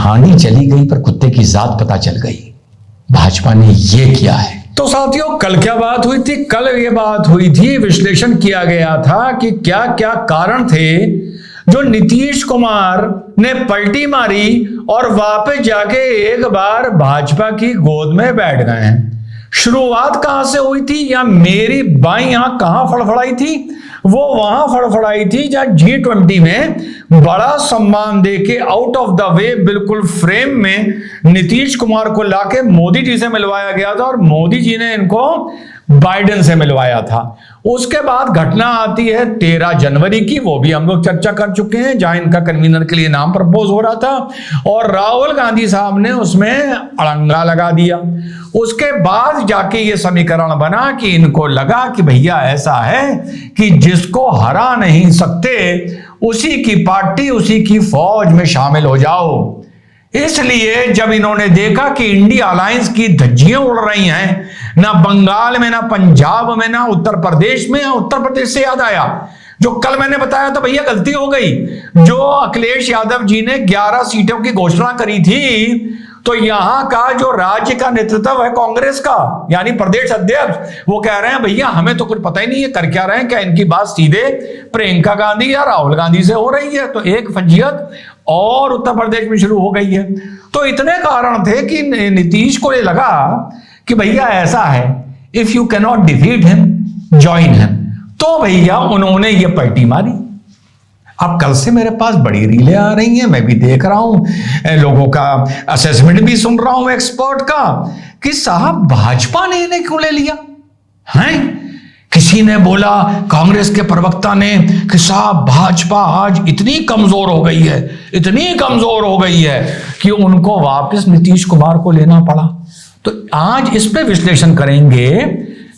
कहानी चली गई पर कुत्ते की जात पता चल गई। भाजपा ने ये किया है। तो साथियों, कल क्या बात हुई थी? कल ये बात हुई थी, विश्लेषण किया गया था कि क्या क्या कारण थे जो नीतीश कुमार ने पलटी मारी और वापस जाके एक बार भाजपा की गोद में बैठ गए हैं। शुरुआत कहां से हुई थी, या मेरी बाईं आंख कहां फड़फड़ाई थी? वो वहां फड़फड़ाई थी जहां G20 में बड़ा सम्मान देके आउट ऑफ द वे बिल्कुल फ्रेम में नीतीश कुमार को लाके मोदी जी से मिलवाया गया था और मोदी जी ने इनको बाइडेन से मिलवाया था। उसके बाद घटना आती है 13 जनवरी की, वो भी हम लोग चर्चा कर चुके हैं, जहां इनका कन्वीनर के लिए नाम प्रपोज हो रहा था और राहुल गांधी साहब ने उसमें अड़ंगा लगा दिया। उसके बाद जाके ये समीकरण बना कि इनको लगा कि भैया ऐसा है कि जिसको हरा नहीं सकते उसी की पार्टी, उसी की फौज में शामिल हो जाओ। इसलिए जब इन्होंने देखा कि इंडिया अलायंस की धज्जियां उड़ रही हैं, ना बंगाल में, ना पंजाब में, ना उत्तर प्रदेश में, उत्तर प्रदेश से याद आया जो कल मैंने बताया था, भैया गलती हो गई। जो अखिलेश यादव जी ने 11 सीटों की घोषणा करी थी, तो यहां का जो राज्य का नेतृत्व है कांग्रेस का, यानी प्रदेश अध्यक्ष, वो कह रहे हैं भैया हमें तो कुछ पता ही नहीं है कर क्या रहे हैं, क्या इनकी बात सीधे प्रियंका गांधी या राहुल गांधी से हो रही है। तो एक फंजियत और उत्तर प्रदेश में शुरू हो गई है। तो इतने कारण थे कि नीतीश को ये लगा कि भैया ऐसा है, if you can not defeat him join him. तो भैया उन्होंने ये पलटी मारी। अब कल से मेरे पास बड़ी रीलें आ रही हैं, मैं भी देख रहा हूं, लोगों का असेसमेंट भी सुन रहा हूं एक्सपर्ट का, कि साहब भाजपा ने इन्हें क्यों ले लिया है। किसी ने बोला, कांग्रेस के प्रवक्ता ने, कि साहब भाजपा आज इतनी कमजोर हो गई है, इतनी कमजोर हो गई है कि उनको वापस नीतीश कुमार को लेना पड़ा। तो आज इस पे विश्लेषण करेंगे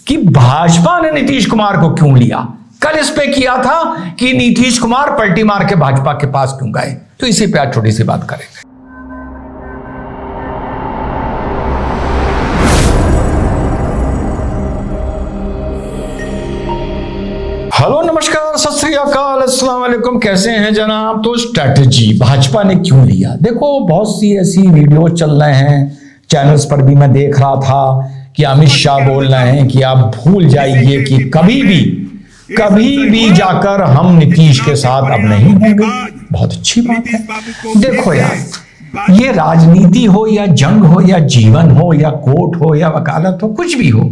कि भाजपा ने नीतीश कुमार को क्यों लिया। कल इस पे किया था कि नीतीश कुमार पलटी मार के भाजपा के पास क्यों गए। तो इसी पे आज छोटी सी बात करेंगे। हेलो, नमस्कार, सत श्री अकाल, अस्सलाम वालेकुम, कैसे हैं जनाब। तो स्ट्रैटेजी भाजपा ने क्यों लिया, देखो बहुत सी ऐसी वीडियो चल रहे हैं, चैनल्स पर भी मैं देख रहा था कि अमित शाह बोल रहे हैं कि आप भूल जाइए कि कभी भी जाकर हम नीतीश के साथ अब नहीं होंगे। बहुत अच्छी बात है। देखो यार, ये राजनीति हो या जंग हो या जीवन हो या कोर्ट हो या वकालत हो, कुछ भी हो,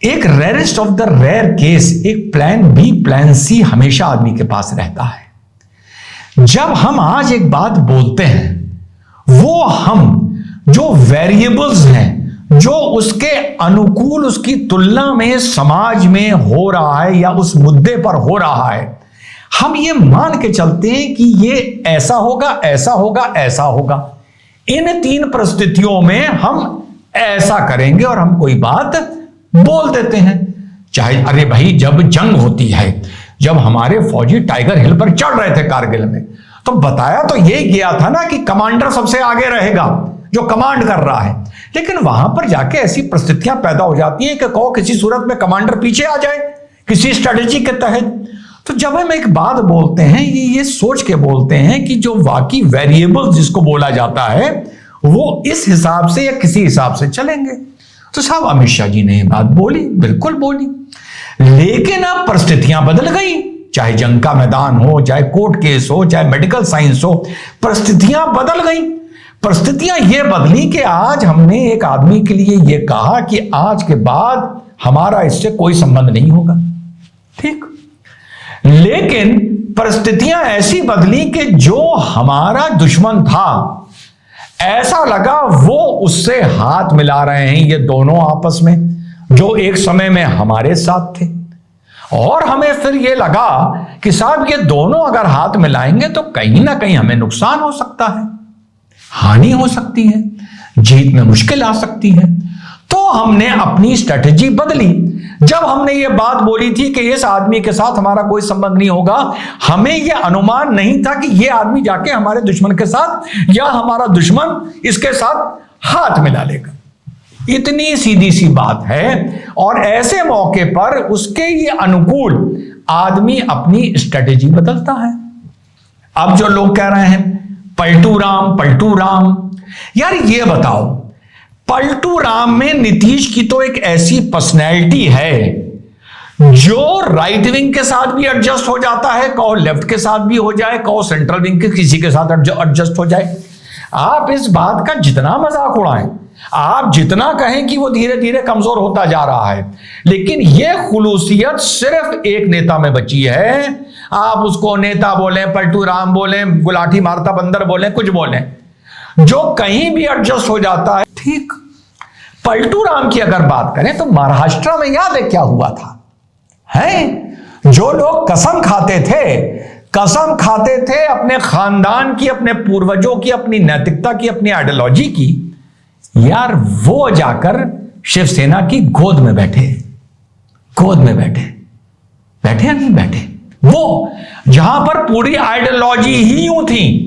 एक rarest of the rare case एक प्लान बी प्लान सी हमेशा आदमी के पास रहता है। जब हम आज एक बात बोलते हैं, वो हम जो वेरिएबल्स हैं, जो उसके अनुकूल उसकी तुलना में समाज में हो रहा है या उस मुद्दे पर हो रहा है, हम ये मान के चलते हैं कि ये ऐसा होगा, ऐसा होगा, ऐसा होगा। इन 3 परिस्थितियों में हम ऐसा करेंगे और हम कोई बात बोल देते हैं। चाहे अरे भाई, जब जंग होती है, जब हमारे फौजी टाइगर हिल पर चढ़ रहे थे कारगिल में, तो बताया तो ये गया था ना कि कमांडर सबसे आगे रहेगा, जो कमांड कर रहा है। लेकिन वहां पर जाके ऐसी परिस्थितियां पैदा हो जाती हैं कि कहो किसी सूरत में कमांडर पीछे आ जाए किसी स्ट्रेटेजी के तहत। तो जब हम एक बात बोलते हैं, ये सोच के बोलते हैं कि जो वाकई वेरिएबल जिसको बोला जाता है वो इस हिसाब से या किसी हिसाब से चलेंगे। तो साहब अमित शाह जी ने बात बोली, बिल्कुल बोली, लेकिन अब परिस्थितियां बदल गई। चाहे जंग का मैदान हो, चाहे कोर्ट केस हो, चाहे मेडिकल साइंस हो, परिस्थितियां बदल गई। परिस्थितियां ये बदली कि आज हमने एक आदमी के लिए ये कहा कि आज के बाद हमारा इससे कोई संबंध नहीं होगा, ठीक। लेकिन परिस्थितियां ऐसी बदली कि जो हमारा दुश्मन था, ऐसा लगा वो उससे हाथ मिला रहे हैं ये दोनों आपस में, जो एक समय में हमारे साथ थे। और हमें फिर ये लगा कि साहब ये दोनों अगर हाथ मिलाएंगे तो कहीं ना कहीं हमें नुकसान हो सकता है, हानि हो सकती है, जीत में मुश्किल आ सकती है। तो हमने अपनी स्ट्रेटेजी बदली। जब हमने ये बात बोली थी कि इस आदमी के साथ हमारा कोई संबंध नहीं होगा, हमें यह अनुमान नहीं था कि यह आदमी जाके हमारे दुश्मन के साथ या हमारा दुश्मन इसके साथ हाथ मिला लेगा। इतनी सीधी सी बात है। और ऐसे मौके पर उसके ये अनुकूल आदमी अपनी स्ट्रेटेजी बदलता है। अब जो लोग कह रहे हैं पलटू राम। यार ये बताओ, पलटू राम में नीतीश की तो एक ऐसी पर्सनैलिटी है जो राइट विंग के साथ भी एडजस्ट हो जाता है, कहो लेफ्ट के साथ भी हो जाए, कहो सेंट्रल विंग के किसी के साथ एडजस्ट हो जाए। आप इस बात का जितना मजाक उड़ाएं, आप जितना कहें कि वो धीरे धीरे कमजोर होता जा रहा है, लेकिन ये खुलूसियत सिर्फ एक नेता में बची है। आप उसको नेता बोलें, पलटू राम बोलें, गुलाठी मारता बंदर बोलें, कुछ बोलें, जो कहीं भी एडजस्ट हो जाता है। ठीक, पलटू राम की अगर बात करें तो महाराष्ट्र में याद है क्या हुआ था? है जो लोग कसम खाते थे अपने खानदान की, अपने पूर्वजों की, अपनी नैतिकता की, अपनी आइडियोलॉजी की, यार वो जाकर शिवसेना की गोद में बैठे या नहीं बैठे? वो जहां पर पूरी आइडियोलॉजी ही यूं थी,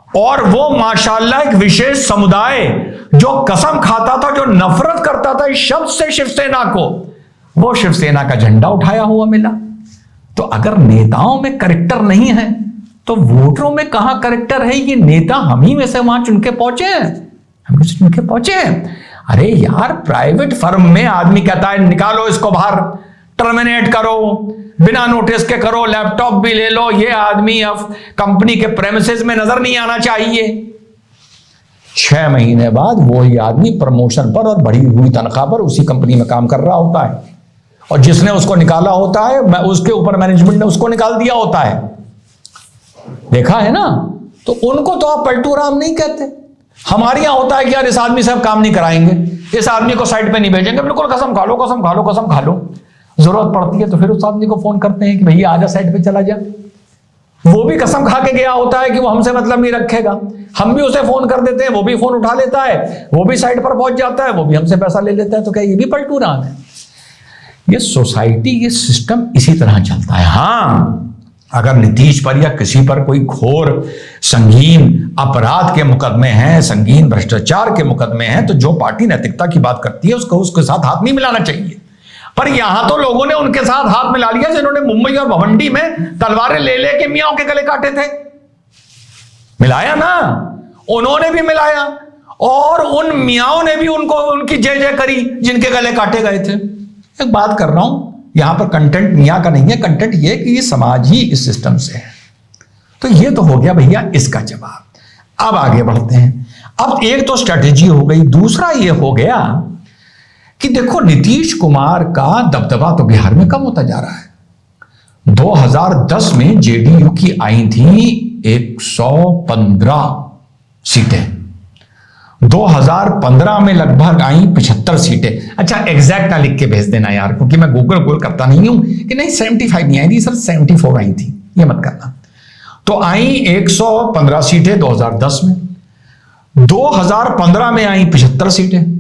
और वो माशाल्लाह एक विशेष समुदाय जो कसम खाता था, जो नफरत करता था इस शब्द से शिवसेना को, वो शिवसेना का झंडा उठाया हुआ मिला। तो अगर नेताओं में करेक्टर नहीं है तो वोटरों में कहां करेक्टर है? ये नेता हम ही में से वहां चुन के पहुंचे हैं। अरे यार, प्राइवेट फर्म में आदमी कहता है निकालो इसको बाहर, टर्मिनेट करो, बिना नोटिस के करो, लैपटॉप भी ले लो, ये आदमी अब कंपनी के प्रेमिसेस में नजर नहीं आना चाहिए। 6 महीने बाद वही आदमी प्रमोशन पर और बढ़ी हुई तनख्वाह पर उसी कंपनी में काम कर रहा होता है, और जिसने उसको निकाला होता है, उसके ऊपर मैनेजमेंट ने उसको निकाल दिया होता है। देखा है ना? तो उनको तो आप पलटू राम नहीं कहते। हमारे यहां होता है कि यार इस आदमी से आप काम नहीं कराएंगे, इस आदमी को साइड पे नहीं भेजेंगे, बिल्कुल कसम खा लो। जरूरत पड़ती है तो फिर उस आदमी को फोन करते हैं कि भैया आजा, साइड पे चला जा। वो भी कसम खा के गया होता है कि वो हमसे मतलब नहीं रखेगा। हम भी उसे फोन कर देते हैं, वो भी फोन उठा लेता है, वो भी साइड पर पहुंच जाता है, वो भी हमसे पैसा ले लेता है। तो क्या ये भी पलटू राम है? ये सोसाइटी, ये सिस्टम इसी तरह चलता है। हां, अगर नीतीश पर या किसी पर कोई घोर संगीन अपराध के मुकदमे हैं, संगीन भ्रष्टाचार के मुकदमे हैं, तो जो पार्टी नैतिकता की बात करती है उसको उसके साथ हाथ नहीं मिलाना चाहिए। पर यहां तो लोगों ने उनके साथ हाथ मिला लिया जिन्होंने मुंबई और भवंडी में तलवारें ले लेके मियाओं के गले काटे थे। मिलाया ना, उन्होंने भी मिलाया, और उन मियाओं ने भी उनको उनकी जय जय करी जिनके गले काटे गए थे। एक बात कर रहा हूं, यहां पर कंटेंट मियां का नहीं है, कंटेंट ये कि ये समाज ही इस सिस्टम से है। तो ये तो हो गया भैया इसका जवाब। अब आगे बढ़ते हैं। अब एक तो स्ट्रेटेजी हो गई, दूसरा ये हो गया कि देखो नीतीश कुमार का दबदबा तो बिहार में कम होता जा रहा है। 2010 में जेडीयू की आई थी 115 सीटें, 2015 में लगभग आई 75 सीटें। अच्छा, एग्जैक्ट ना लिख के भेज देना यार, क्योंकि मैं गूगल करता नहीं हूं कि नहीं 75 नहीं आई थी सर, 74 आई थी, ये मत करना। तो आई 115 सीटें 2010 में, 2015 में आई 75 सीटें,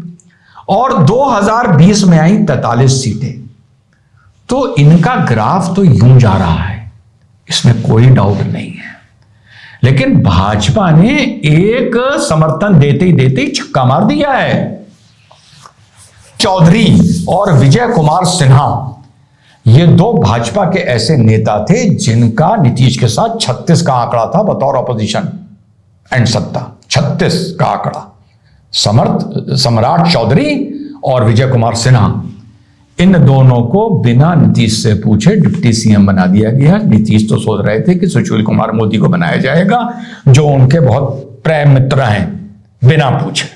और 2020 में आई 43 सीटें। तो इनका ग्राफ तो यूं जा रहा है, इसमें कोई डाउट नहीं है। लेकिन भाजपा ने एक समर्थन देते ही छक्का मार दिया है। चौधरी और विजय कुमार सिन्हा, ये दो भाजपा के ऐसे नेता थे जिनका नीतीश के साथ 36 का आंकड़ा था बतौर ऑपोजिशन एंड सत्ता। 36 का आंकड़ा। सम्राट चौधरी और विजय कुमार सिन्हा, इन दोनों को बिना नीतीश से पूछे डिप्टी सीएम बना दिया गया। नीतीश तो सोच रहे थे कि सुशील कुमार मोदी को बनाया जाएगा, जो उनके बहुत प्रेम मित्र हैं, बिना पूछे।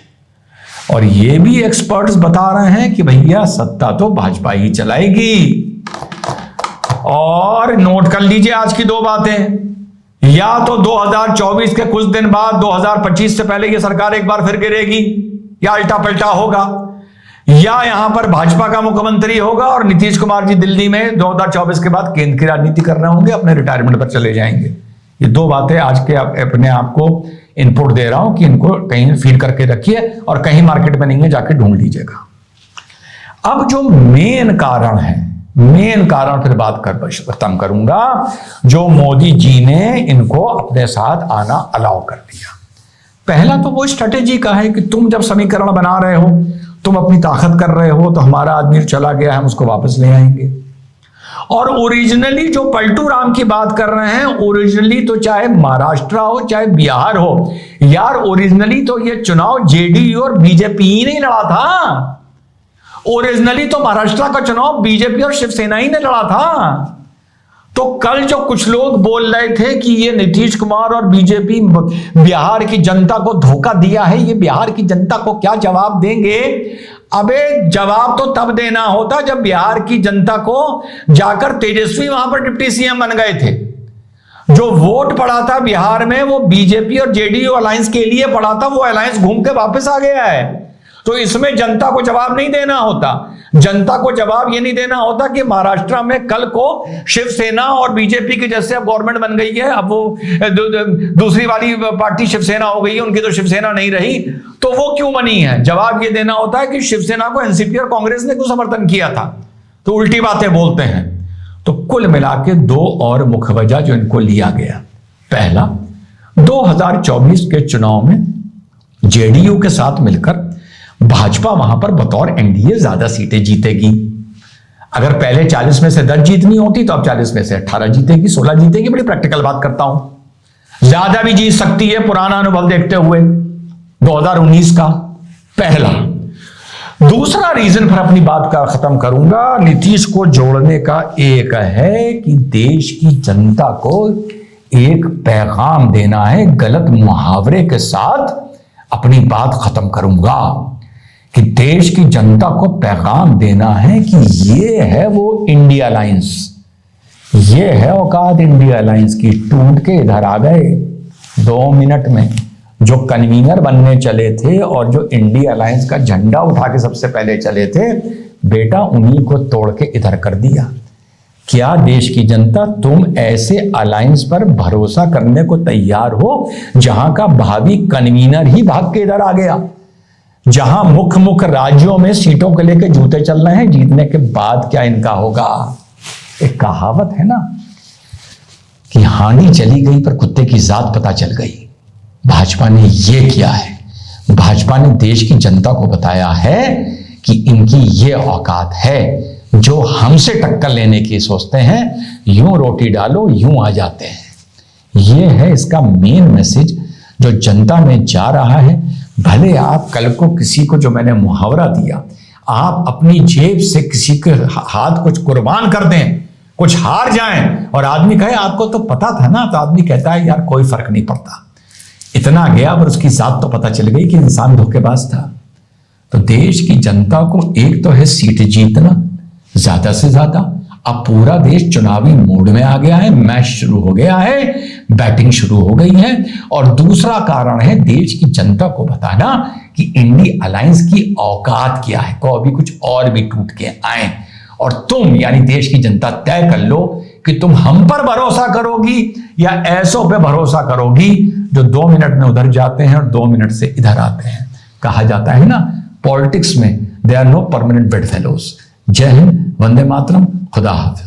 और ये भी एक्सपर्ट्स बता रहे हैं कि भैया सत्ता तो भाजपा ही चलाएगी। और नोट कर लीजिए आज की 2 बातें, या तो 2024 के कुछ दिन बाद 2025 से पहले ये सरकार एक बार फिर गिरेगी, या उल्टा पलटा होगा, या यहां पर भाजपा का मुख्यमंत्री होगा और नीतीश कुमार जी दिल्ली में 2024 के बाद केंद्र की राजनीति कर रहे होंगे, अपने रिटायरमेंट पर चले जाएंगे। ये 2 बातें आज के अपने आप को इनपुट दे रहा हूं कि इनको कहीं फीड करके रखिए, और कहीं मार्केट में नहीं है जाके ढूंढ लीजिएगा। अब जो मेन कारण है, मेन कारण फिर बात कर खत्म करूंगा, जो मोदी जी ने इनको अपने साथ आना अलाउ कर दिया। पहला तो वो स्ट्रेटेजी का है कि तुम जब समीकरण बना रहे हो, तुम अपनी ताकत कर रहे हो, तो हमारा आदमी चला गया, हम उसको वापस ले आएंगे। और ओरिजिनली जो पलटू राम की बात कर रहे हैं, ओरिजिनली तो चाहे महाराष्ट्र हो चाहे बिहार हो यार, ओरिजिनली तो ये चुनाव जेडीयू और बीजेपी ही नहीं लड़ा था। ओरिजिनली तो महाराष्ट्र का चुनाव बीजेपी और शिवसेना ही ने लड़ा था। तो कल जो कुछ लोग बोल रहे थे कि ये नीतीश कुमार और बीजेपी बिहार की जनता को धोखा दिया है, ये बिहार की जनता को क्या जवाब देंगे? अबे जवाब तो तब देना होता जब बिहार की जनता को जाकर तेजस्वी वहां पर डिप्टी सीएम बन गए थे। जो वोट पड़ा था बिहार में वो बीजेपी और जेडीयू अलायंस के लिए पड़ा था, वो अलायंस घूम के वापस आ गया है। तो इसमें जनता को जवाब नहीं देना होता। जनता को जवाब ये नहीं देना होता कि महाराष्ट्र में कल को शिवसेना और बीजेपी की जैसे अब गवर्नमेंट बन गई है, अब वो दूसरी वाली पार्टी शिवसेना हो गई है, उनकी तो शिवसेना नहीं रही, तो वो क्यों बनी है? जवाब ये देना होता है कि शिवसेना को एनसीपी और कांग्रेस ने क्यों समर्थन किया था। तो उल्टी बातें बोलते हैं। तो कुल मिला के दो और मुख्य वजह जो इनको लिया गया। पहला, 2024 के चुनाव में जेडीयू के साथ मिलकर भाजपा वहां पर बतौर एनडीए ज्यादा सीटें जीतेगी। अगर पहले 40 में से 10 जीतनी होती तो अब 40 में से 18 जीतेगी, 16 जीतेगी। बड़ी प्रैक्टिकल बात करता हूं, ज्यादा भी जीत सकती है पुराना अनुभव देखते हुए 2019 का। पहला। दूसरा रीजन पर अपनी बात का खत्म करूंगा, नीतीश को जोड़ने का एक है कि देश की जनता को एक पैगाम देना है। गलत मुहावरे के साथ अपनी बात खत्म करूंगा कि देश की जनता को पैगाम देना है कि ये है वो इंडिया अलायंस, ये है औकात इंडिया अलायंस की। टूट के इधर आ गए 2 मिनट में। जो कन्वीनर बनने चले थे और जो इंडिया अलायंस का झंडा उठा के सबसे पहले चले थे, बेटा उन्हीं को तोड़ के इधर कर दिया। क्या देश की जनता तुम ऐसे अलायंस पर भरोसा करने को तैयार हो जहां का भावी कन्वीनर ही भाग के इधर आ गया, जहां मुख्य राज्यों में सीटों को लेकर जूते चल रहे हैं, जीतने के बाद क्या इनका होगा? एक कहावत है ना कि हांडी चली गई पर कुत्ते की जात पता चल गई। भाजपा ने यह किया है। भाजपा ने देश की जनता को बताया है कि इनकी ये औकात है। जो हमसे टक्कर लेने की सोचते हैं, यूं रोटी डालो यूं आ जाते हैं। यह है इसका मेन मैसेज जो जनता में जा रहा है। भले आप कल को किसी को, जो मैंने मुहावरा दिया, आप अपनी जेब से किसी के हाथ कुछ कुर्बान कर दें, कुछ हार जाएं और आदमी कहे आपको तो पता था ना, तो आदमी कहता है यार कोई फर्क नहीं पड़ता, इतना गया पर उसकी जात तो पता चल गई कि इंसान धोखेबाज था। तो देश की जनता को एक तो है सीट जीतना ज्यादा से ज्यादा। अब पूरा देश चुनावी मोड में आ गया है, मैच शुरू हो गया है, बैटिंग शुरू हो गई है। और दूसरा कारण है देश की जनता को बताना कि इंडिया अलायंस की औकात क्या है, को अभी कुछ और भी टूट के आए। और तुम यानी देश की जनता तय कर लो कि तुम हम पर भरोसा करोगी या ऐसों पे भरोसा करोगी जो 2 मिनट में उधर जाते हैं और 2 मिनट से इधर आते हैं। कहा जाता है ना पॉलिटिक्स में, they are no permanent bedfellows. जय हिंद, वंदे मातरम, खुदा हाफिज।